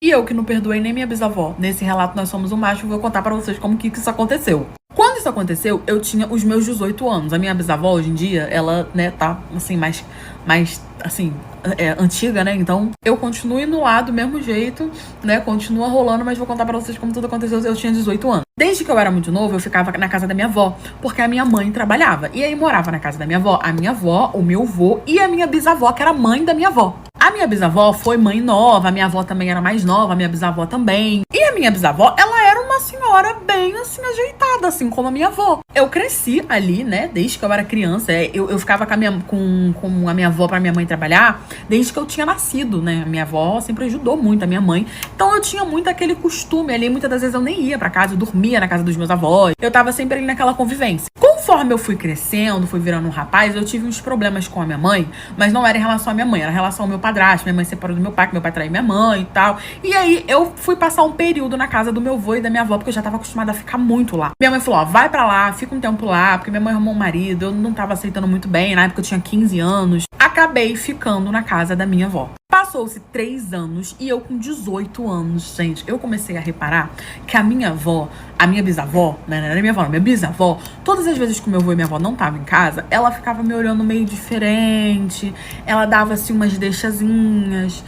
E eu que não perdoei nem minha bisavó. Nesse relato Nós Somos um Macho, vou contar pra vocês como que isso aconteceu. Quando isso aconteceu, eu tinha os meus 18 anos. A minha bisavó, hoje em dia, ela, né, tá, assim, mais assim, antiga, né? Então, eu continuo indo lá do mesmo jeito, né? Continua rolando, mas vou contar pra vocês como tudo aconteceu. Eu tinha 18 anos. Desde que eu era muito novo, eu ficava na casa da minha avó, porque a minha mãe trabalhava. E aí morava na casa da minha avó, a minha avó, o meu avô e a minha bisavó, que era mãe da minha avó. A minha bisavó foi mãe nova, a minha avó também era mais nova, a minha bisavó também. E a minha bisavó, ela era uma senhora bem, assim, ajeitada, assim como a minha avó. Eu cresci ali, né, desde que eu era criança. Eu ficava com a minha avó pra minha mãe trabalhar, desde que eu tinha nascido, né. A minha avó sempre ajudou muito a minha mãe. Então eu tinha muito aquele costume ali, muitas das vezes eu nem ia pra casa, eu dormia na casa dos meus avós. Eu tava sempre ali naquela convivência. Conforme eu fui crescendo, fui virando um rapaz, eu tive uns problemas com a minha mãe, mas não era em relação à minha mãe, era em relação ao meu padrasto. Minha mãe separou do meu pai, que meu pai traiu minha mãe e tal. E aí eu fui passar um período na casa do meu avô e da minha avó, porque eu já tava acostumada a ficar muito lá. Minha mãe falou, ó, vai pra lá, fica um tempo lá, porque minha mãe arrumou um marido, eu não tava aceitando muito bem, na época eu tinha 15 anos. Acabei ficando na casa da minha avó. Passou-se 3 anos e eu com 18 anos, gente, eu comecei a reparar que a minha avó, a minha bisavó, né, não era minha avó, não, minha bisavó, todas as vezes que o meu avô e minha avó não estavam em casa, ela ficava me olhando meio diferente, ela dava assim umas deixazinhas,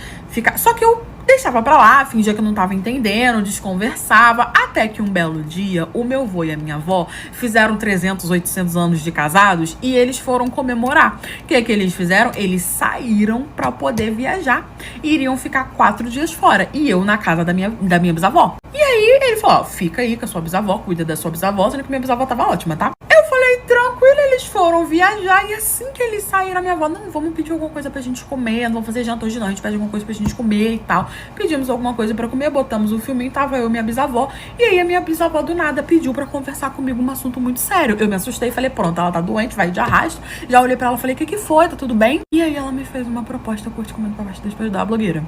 só que eu deixava pra lá, fingia que eu não tava entendendo, desconversava, até que um belo dia, o meu avô e a minha avó fizeram 300, 800 anos de casados e eles foram comemorar. O que eles fizeram? Eles saíram pra poder viajar e iriam ficar 4 dias fora. E eu na casa da minha bisavó. E aí ele falou, ó, fica aí com a sua bisavó, cuida da sua bisavó, sendo que minha bisavó tava ótima, tá? Eu falei, tranquilo, eles foram viajar e assim que eles saíram, a minha avó, não, vamos pedir alguma coisa pra gente comer, não vamos fazer janta hoje não, a gente pede alguma coisa pra gente comer e tal. Pedimos alguma coisa pra comer, botamos o filminho, tava eu e minha bisavó, e aí a minha bisavó do nada pediu pra conversar comigo um assunto muito sério. Eu me assustei e falei, pronto, ela tá doente, vai de arrasto. Já olhei pra ela e falei, o que foi? Tá tudo bem? E aí ela me fez uma proposta, curte, comendo pra baixo, deixa eu ajudar a blogueira.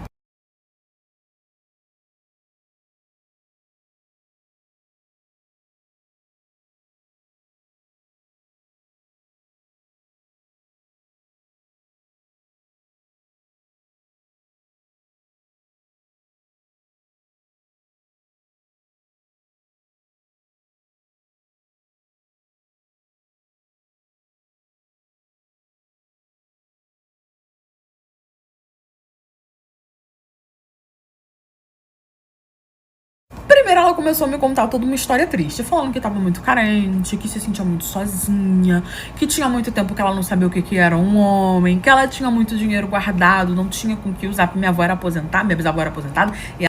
Primeiro ela começou a me contar toda uma história triste, falando que tava muito carente, que se sentia muito sozinha, que tinha muito tempo que ela não sabia o que era um homem, que ela tinha muito dinheiro guardado, não tinha com que usar, porque minha avó era aposentada, minha bisavó era aposentada, e